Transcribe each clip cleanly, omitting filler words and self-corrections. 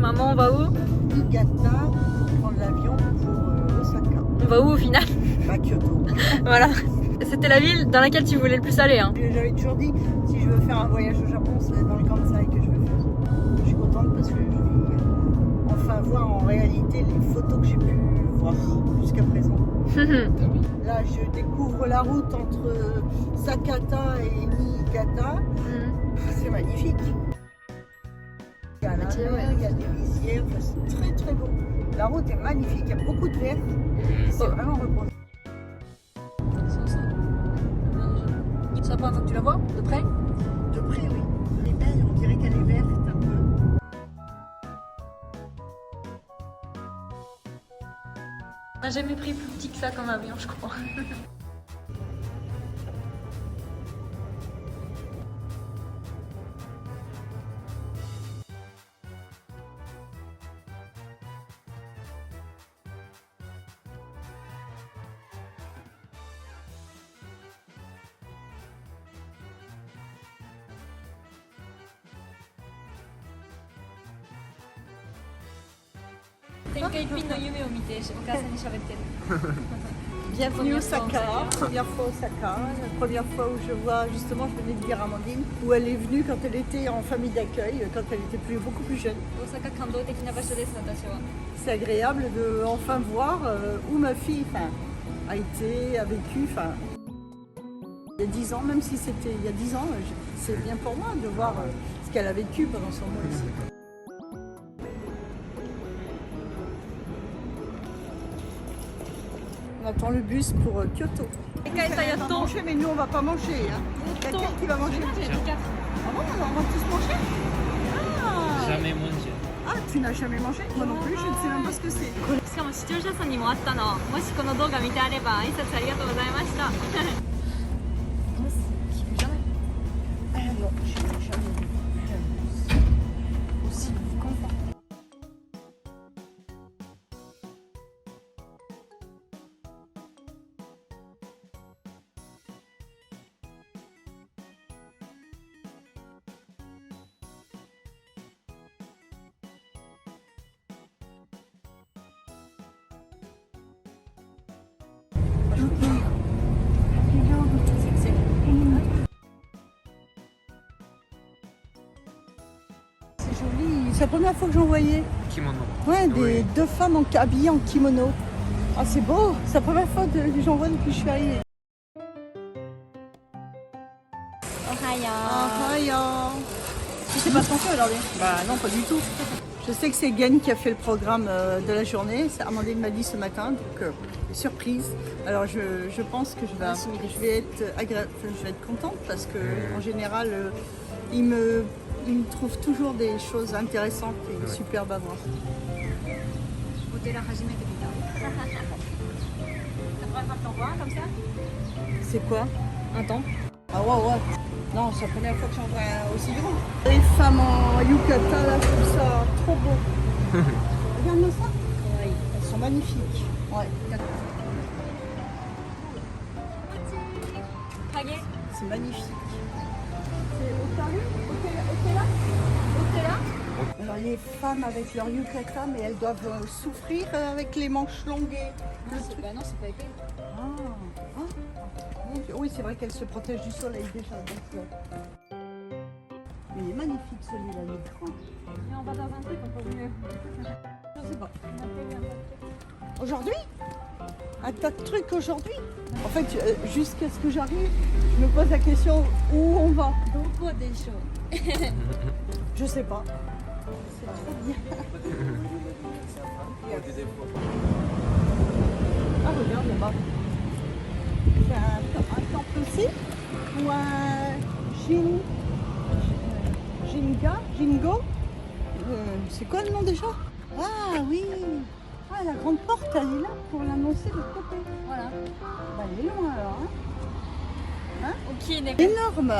Maman, on va où? Niigata pour prendre l'avion pour Osaka. On va où au final? Pas Kyoto. Voilà. C'était la ville dans laquelle tu voulais le plus aller. Hein. J'avais toujours dit, si je veux faire un voyage au Japon, c'est dans le Kansai que je veux faire. Je suis contente parce que je vais enfin voir en réalité les photos que j'ai pu voir jusqu'à présent. Là, je découvre la route entre Sakata et Niigata. C'est magnifique. Il y a la mer, il y a des rizières, c'est très très beau. La route est magnifique, il y a beaucoup de verre. C'est vraiment reposant. C'est la première fois que tu la vois de près? De près, oui. Elle est belle, on dirait qu'elle est verte un peu. On n'a jamais pris plus petit que ça comme avion, je crois. Bienvenue Osaka, première fois Osaka, la première fois où je vois, justement, je venais de dire à Amandine, où elle est venue quand elle était en famille d'accueil, quand elle était beaucoup plus jeune. C'est agréable de enfin voir où ma fille a été, a vécu. Il y a 10 ans, même si c'était il y a 10 ans, c'est bien pour moi de voir ce qu'elle a vécu pendant son mois ici. On attend le bus pour Kyoto. Elle va manger, mais nous on va pas manger. Hein. Quelqu'un qui va manger. Ah bon, on va tous manger? Jamais mangé. Ah, tu n'as jamais mangé? Moi non plus, je ne sais même pas ce que c'est. しかも視聴者さんにもあったの。もしこの動画見てあれば挨拶ありがとうございました。Ah non, je n'ai jamais vu. Aussi content. C'est joli, c'est la première fois que j'en voyais. Kimono. Ouais, Oui. deux femmes habillées en kimono. Ah, c'est beau, c'est la première fois que j'en vois depuis que je suis arrivée. Tu sais pas ce qu'on fait aujourd'hui? Bah non, pas du tout. Je sais que c'est Gen qui a fait le programme de la journée. Amandine m'a dit ce matin, donc surprise. Alors je pense que je vais être contente parce que en général, il me trouve toujours des choses intéressantes et superbes à voir. comme ça? C'est quoi? Un temple. Ah ouais. Non, c'est la première fois que j'en vois un aussi grand. Les femmes en yukata, là, je trouve ça trop beau. Regarde-moi ça. Oui, elles sont magnifiques. Ouais. C'est magnifique. C'est Otala? Alors les femmes avec leur yukata, mais elles doivent souffrir avec les manches longues. Bah non, c'est pas épais. Oui, c'est vrai qu'elle se protège du soleil déjà. Donc, mais il est magnifique celui-là, l'écran. Mais on va dans un truc un peu mieux. Je sais pas. Aujourd'hui? Un tas de trucs aujourd'hui? En fait, jusqu'à ce que j'arrive, je me pose la question où on va. Je sais pas. C'est trop bien. Ah, regarde là-bas. C'est un temple aussi? Ou un Jingo? C'est quoi le nom déjà? Ah oui! Ah, la grande porte, elle est là pour l'annoncer de l'autre côté. Voilà. Bah, elle est loin alors. Hein? Ok, Énorme!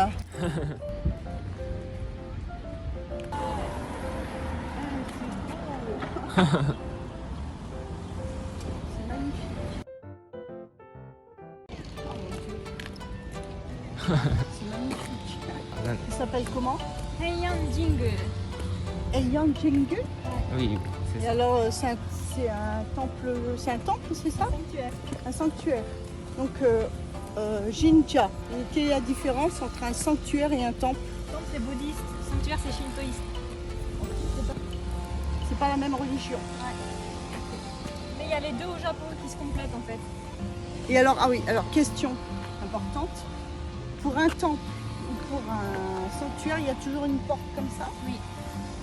C'est magnifique. Oh mon Dieu. C'est magnifique. Il s'appelle comment? Heian Jingu. Heian Jingu? Oui, c'est Et ça. alors, c'est un temple, c'est ça? Sanctuaire. Un sanctuaire. Donc, Jinja. Et quelle est la différence entre un sanctuaire et un temple? Temple c'est bouddhiste, sanctuaire c'est shintoïste. C'est pas la même religion. Mais il y a les deux au Japon qui se complètent en fait. Et alors, ah oui, alors question importante. Pour un temple ou pour un sanctuaire, il y a toujours une porte comme ça? Oui.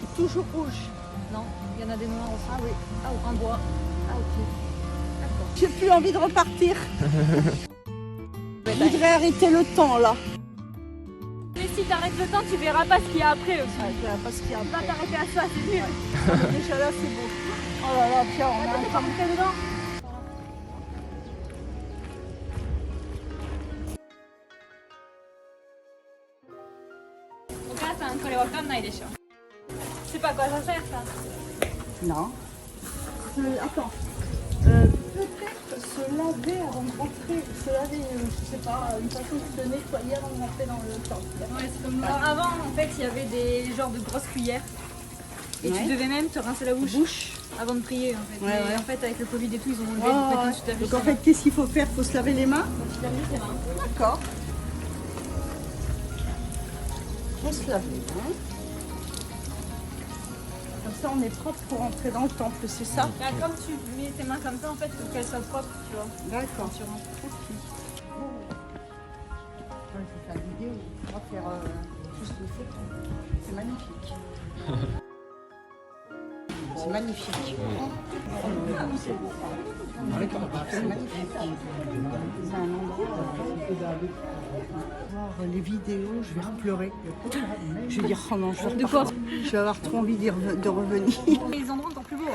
Et toujours rouge. Non, il y en a des noirs aussi. Ah oui. En bois. Ah ok. D'accord. J'ai plus envie de repartir. Je voudrais arrêter le temps là. Mais si t'arrêtes le temps, tu verras pas ce qu'il y a après aussi. Ah, je verrai pas ce qu'il y a Tu vas après. t'arrêter à ça, c'est nul. Déjà là, c'est beau. Oh là là, Pierre, on a un temps. rentrer dedans. C'est pas quoi ça sert ça. Non. Attends. Peut-être se laver avant de rentrer. Se laver, je sais pas, une façon de se nettoyer avant de rentrer dans le temple. Ouais, c'est comme avant en fait il y avait des genres de grosses cuillères. Et Ouais. tu devais même te rincer la bouche avant de prier en fait. Ouais, Mais ouais. en fait avec le Covid et tout ils ont enlevé, Oh, donc maintenant tu t'as donc en fait, qu'est-ce qu'il faut faire? Faut se laver les mains? tu t'as mis tes mains. D'accord. On se lave les mains. Comme ça, on est propre pour entrer dans le temple, c'est ça? Bah, comme tu mets tes mains comme ça en fait, il faut qu'elles soient propres, tu vois. D'accord. Tu rentres. Je vais faire une vidéo. On va faire juste une photo. C'est magnifique. C'est magnifique. C'est magnifique. C'est un endroit. Voir les vidéos, je vais pleurer. Je vais dire, oh non, je vais De quoi? Je vais avoir trop envie de revenir. Et les endroits encore plus beaux.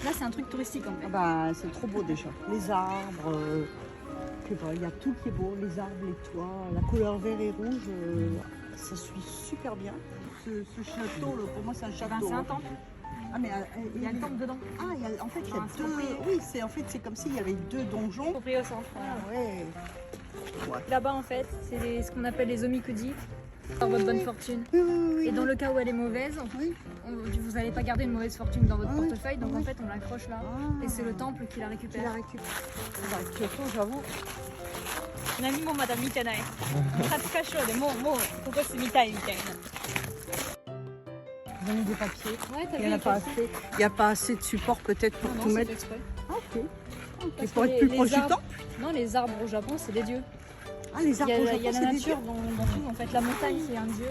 Là c'est un truc touristique en fait. Ah bah, c'est trop beau déjà. Les arbres, je sais pas, il y a tout qui est beau. Les arbres, les toits, la couleur vert et rouge, ça suit super bien. Ce château, là, pour moi, c'est un château. Ben, c'est un temple. Ah, mais Il y a le temple dedans. Ah, en fait, il y a Ah, c'est deux. compris. Oui, c'est comme s'il y avait deux donjons. Compris au centre. Ah ouais. Là-bas en fait, c'est ce qu'on appelle les omikudi. Dans votre bonne fortune. Oui, oui, oui. Et dans le cas où elle est mauvaise, Oui. vous n'allez pas garder une mauvaise fortune dans votre Ah oui. portefeuille, donc Ah en oui. fait on l'accroche là. Ah. Et c'est le temple qui la Tu récupère. la récupères. Bah, Kyoto, j'avoue. 何もまだ見てない。初歌唱でもうここ住みたいみたいな。 Ils ont mis des papiers. Ouais, t'as Il n'y en a pas assez. Il n'y a pas assez de support peut-être pour tout mettre. exprès. Ah, ok. Parce Pour que être plus proche du arbres- temple. Non, les arbres au Japon, c'est des dieux. Ah, les Il arbres y a, au il y a Japon, la c'est des nature dieux. dans tout. En fait, la montagne, c'est un dieu.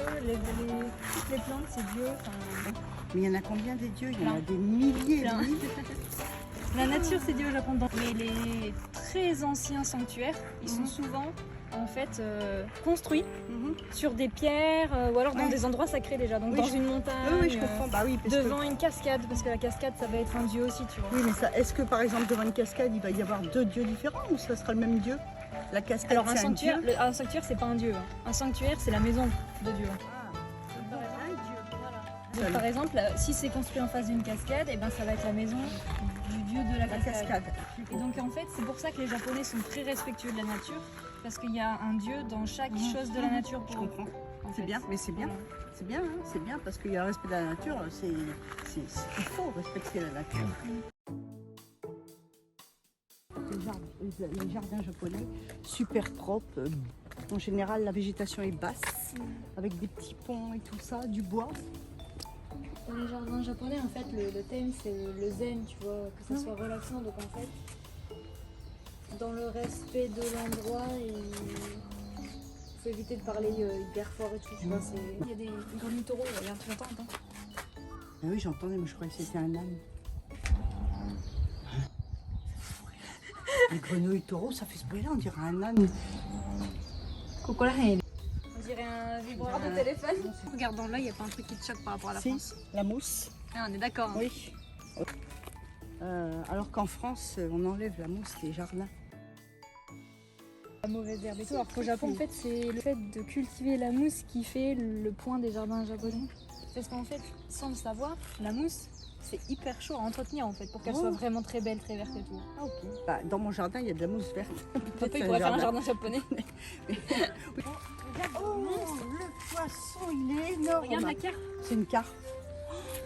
Toutes les plantes, c'est Dieu. Enfin, Mais il y en a combien des dieux? Il y en a Plein. des milliers. Plein. des milliers. la nature, c'est Dieu au Japon. Mais les très anciens sanctuaires, ils sont souvent en fait construits Mhm. sur des pierres ou alors dans Ouais. des endroits sacrés déjà. Donc Oui, dans je- une montagne, Oui, je comprends. Bah oui, parce que... devant une cascade, parce que la cascade, ça va être un dieu aussi, tu vois. Oui, mais ça, est-ce que par exemple devant une cascade, il va y avoir deux dieux différents ou ça sera le même dieu? La cascade, Alors un c'est sanctuaire, dieu. un sanctuaire, c'est pas un dieu. Hein. Un sanctuaire, c'est la maison de Dieu. Donc, par exemple, si c'est construit en face d'une cascade, et ben ça va être la maison du dieu de la La cascade. cascade. Et donc en fait, c'est pour ça que les Japonais sont très respectueux de la nature, parce qu'il y a un dieu dans chaque chose de la nature. Je pour eux, comprends. en C'est fait. bien, mais c'est bien. Voilà. C'est bien, hein, c'est bien parce qu'il y a le respect de la nature. Il faut respecter la nature. Les jardins japonais, super propres. En général, la végétation est basse, avec des petits ponts et tout ça, du bois. Dans les jardins japonais, en fait, le thème c'est le zen, tu vois, que ça soit relaxant. Donc en fait, dans le respect de l'endroit, il faut éviter de parler hyper fort et tout. Tu vois, il y a des grenouilles taureaux, regarde, tu l'entends, attends. Ah oui, j'entendais, mais je croyais que c'était un âne. Les grenouilles taureaux, ça fait ce bruit-là, on dirait un âne. On dirait un vibreur de téléphone. Regarde dans l'œil, il n'y a pas un truc qui te choque par rapport à la Si, France. la mousse. Ah, on est d'accord. Hein. Oui. Alors qu'en France, on enlève la mousse des jardins. La mauvaise herbe et tout. Alors qu'au Japon, en fait, c'est le fait de cultiver la mousse qui fait le point des jardins japonais. Parce qu'en fait, sans le savoir, la mousse, c'est hyper chaud à entretenir en fait, pour qu'elle soit vraiment très belle, très verte et tout. Ah, ok. Bah, dans mon jardin, il y a de la mousse verte. Papa, il pourrait faire un jardin japonais. Oh, le poisson, il est énorme. Regarde la carte. C'est une carpe.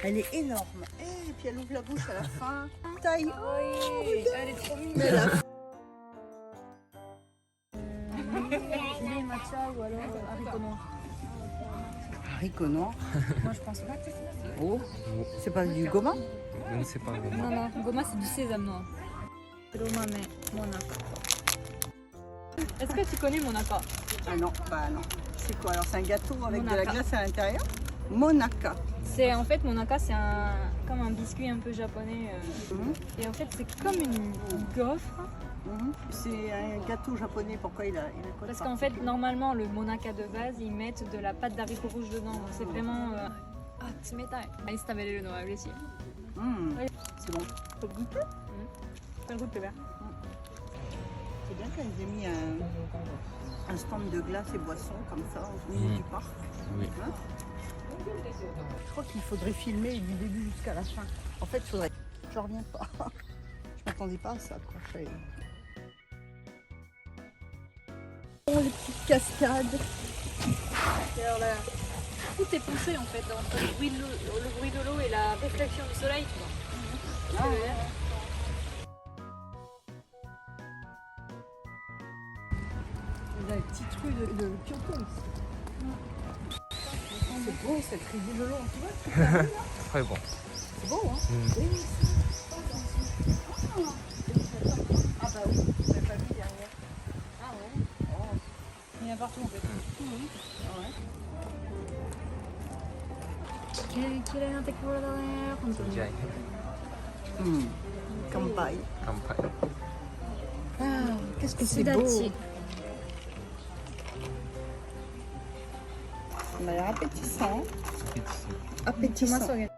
Elle est énorme. Et puis elle ouvre la bouche à la fin. Taille. Oui, elle est trop mignonne. Mais là, Lait matcha ou alors haricot noir. haricot noir. Moi je pense pas que c'est ça. Oh, c'est pas du goma? Je ne sais pas. Non, non, goma c'est du sésame noir. Romame, monaka. Est-ce que tu connais monaka? Ah non, bah non. C'est quoi alors? C'est un gâteau avec de la Monaka. glace à l'intérieur? Monaka. C'est en fait monaka, c'est comme un biscuit un peu japonais. Mhm. Et en fait c'est comme une gaufre. Mhm. C'est un gâteau japonais. Pourquoi il a quoi de Parce qu'en fait normalement le monaka de base ils mettent de la pâte d'haricot rouge dedans. Donc c'est vraiment... Ah, tsumetai. Ice tabereru no wa ureshii. Mhm. C'est bon. Faut le goûter. Pas le goût de verre. C'est bien qu'elle ait mis un stand de glace et boissons comme ça au milieu du parc. Oui. Hein? Je crois qu'il faudrait filmer du début jusqu'à la fin. En fait, il faudrait. Je reviens pas. Je m'attendais pas à ça. Quoi. Oh, les petites cascades. Et alors là, tout est poussé en fait entre le bruit de l'eau et la réflexion du soleil. Tu vois. Il y a les petites rues de Kyoto ici. C'est beau cette rivière de l'eau. Tu vois, Très bon. c'est beau, hein? Mm. Ah bah oui, vous n'avez pas vu derrière. Ah ouais. Oh. Il y en a partout en fait. Ah ouais. 綺麗なところだね、本当に。じゃあ、 Kampai. 乾杯。 Ah, qu'est-ce que c'est すだ beau. ち。 Ça m'a l'air appétissant. Appétissant. Appétissant. Tommaso.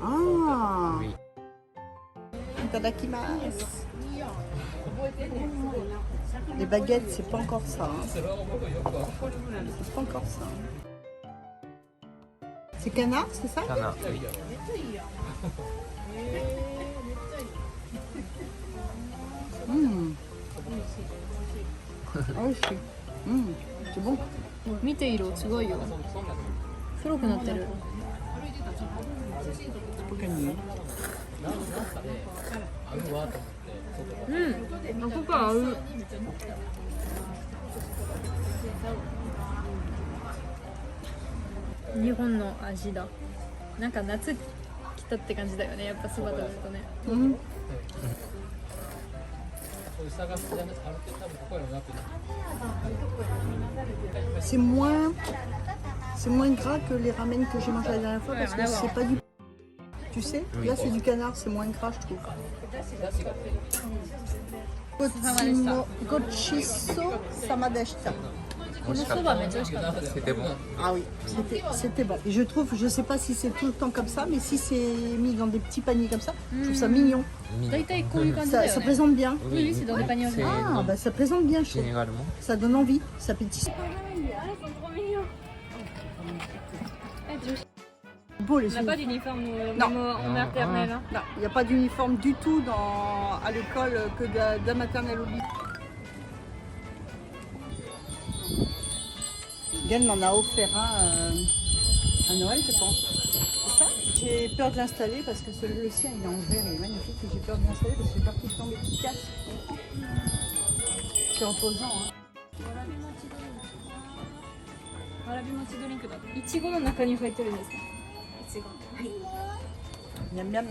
Ah, Oui. itadakimasu. Les baguettes, c'est pas encore ça. Hein. C'est pas encore ça. C'est canard, c'est ça? Canard, oui. Ah oui, c'est bon. 見て色すごいよ。黒くなってる。 C'est pas gagné. うん。ここ合う。日本の味だ。なんか夏来たって感じだよね。やっぱそば食べるとね。 Mhm. C'est moins gras que les ramen que j'ai mangé la dernière fois parce que c'est pas du. Tu sais, Oui. là c'est du canard, c'est moins gras, je trouve. Gochiso samadeshita. このそばめっちゃ美味しかった。 C'était bon. Ah oui, c'était bon. Et je trouve, je sais pas si c'est tout le temps comme ça, mais si c'est mis dans des petits paniers comme ça, je trouve ça mignon. 大体こういう感じだ Ça よね。 présente bien. Oui, oui, c'est dans des paniers C'est- Ah, bah ça présente bien, je trouve. Généralement. Ça donne envie, ça pétille. Beau les On n'a yeux. pas d'uniforme Non. en maternelle. Hein. Non, il n'y a pas d'uniforme du tout à l'école que de la maternelle au lycée. Yann m'en a offert un à Noël, je pense. C'est ça? J'ai peur de l'installer parce que le sien il est en verre, il est magnifique et j'ai peur de l'installer parce que j'ai peur qu'il tombe et qu'il casse. C'est reposant. Hein. わらび餅ドリンクだ。いちごの中に入ってるんですか。いちご。 Miam miam.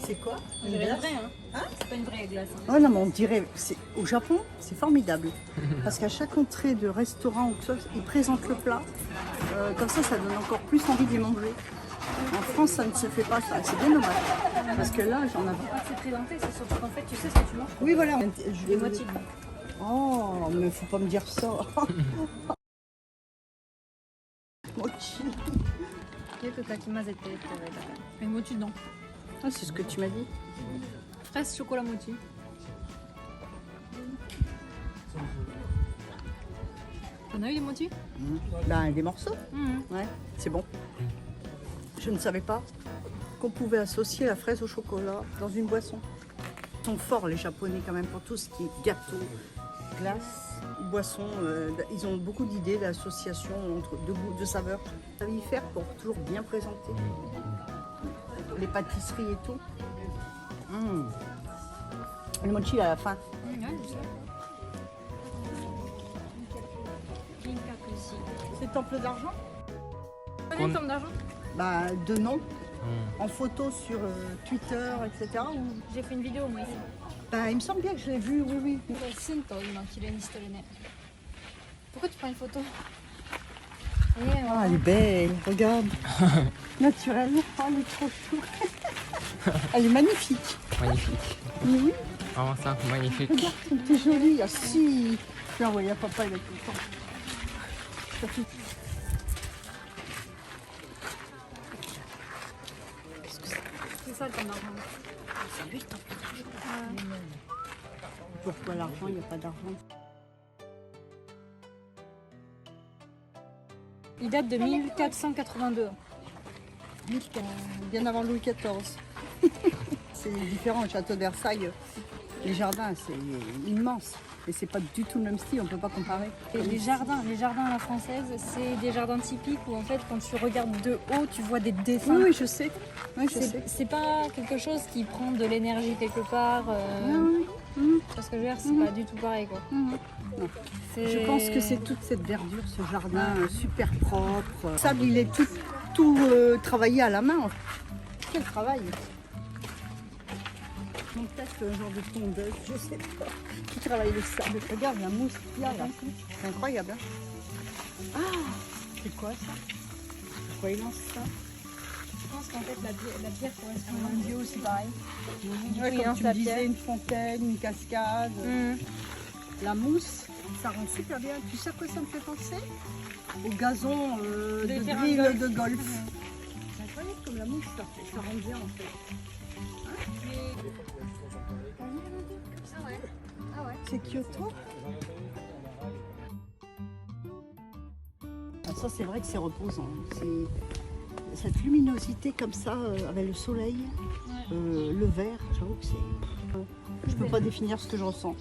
C'est quoi? C'est Une pas une glace? vraie, hein. C'est pas une vraie glace. Hein. Oh non, mais on dirait, au Japon, c'est formidable. Parce qu'à chaque entrée de restaurant ou que ce soit, ils présentent le plat. Comme ça donne encore plus envie de les manger. En France, ça ne se fait pas ça. C'est bien dommage. Parce que là, j'en avais. Quand c'est présenté, c'est surtout qu'en fait, tu sais ce que tu manges. Oui, voilà. Des moitiés. Oh, mais faut pas me dire ça. Mochi. よくかき混ぜてって言われたから。え、餅dedans. Ah, c'est ce que tu m'as dit. Fraise chocolat mochi. T'en as eu des mochi? Ben, des morceaux. Mhm. Ouais, c'est bon. Je ne savais pas qu'on pouvait associer la fraise au chocolat dans une boisson. Ils sont forts les Japonais quand même pour tout ce qui est gâteau, glaces, boissons. Ils ont beaucoup d'idées d'associations entre de goûts, de saveurs. Ça va y faire pour toujours bien présenter. Les pâtisseries et tout. Le mochi à la fin. C'est Temple d'argent? Temple d'argent. Bah, de nom, en photo sur Twitter, etc. J'ai fait une vidéo moi ici. Bah, il me semble bien que je l'ai vu, oui. Pourquoi tu prends une photo? Ah, elle est belle, regarde. Naturelle. Oh, elle est trop chou. Elle est magnifique. Magnifique. Oui, Vraiment ça, magnifique. regarde, c'est joli. Ah si, je l'ai envoyé à papa, il a tout le temps. C'est ça le temple d'argent. Pourquoi l'argent? Il n'y a pas d'argent. Il date de 1482. Bien avant Louis XIV. C'est différent, le château de Versailles, les jardins, c'est immense. Et c'est pas du tout le même style, on peut pas comparer. Et les jardins à la française, c'est des jardins typiques où en fait quand tu regardes de haut, tu vois des dessins. Oui, je sais. Oui, je sais. C'est pas quelque chose qui prend de l'énergie quelque part. Parce que je veux dire, c'est pas du tout pareil quoi. Non. Je pense que c'est toute cette verdure, ce jardin super propre. Le sable, il est tout travaillé à la main. Quel travail! Donc peut-être un genre de tondeuse, je sais pas. Qui travaille le sable? Regarde la mousse qu'il y a là. C'est incroyable. Hein? Ah! C'est quoi ça? Pourquoi il lance ça? Je pense qu'en fait la pierre correspond Un dieu aussi pareil. Ouais, Comme lance tu la me disais, pierre. une fontaine, une cascade. La mousse, ça rend super bien. Tu sais à quoi ça me fait penser? Au gazon de terrains grille de golf. de golf. C'est incroyable comme la mousse, ça rend bien en fait. C'est Kyoto? Ah, ça c'est vrai que c'est reposant. C'est cette luminosité comme ça avec le soleil, le vert, j'avoue que c'est... je peux pas définir ce que je ressens.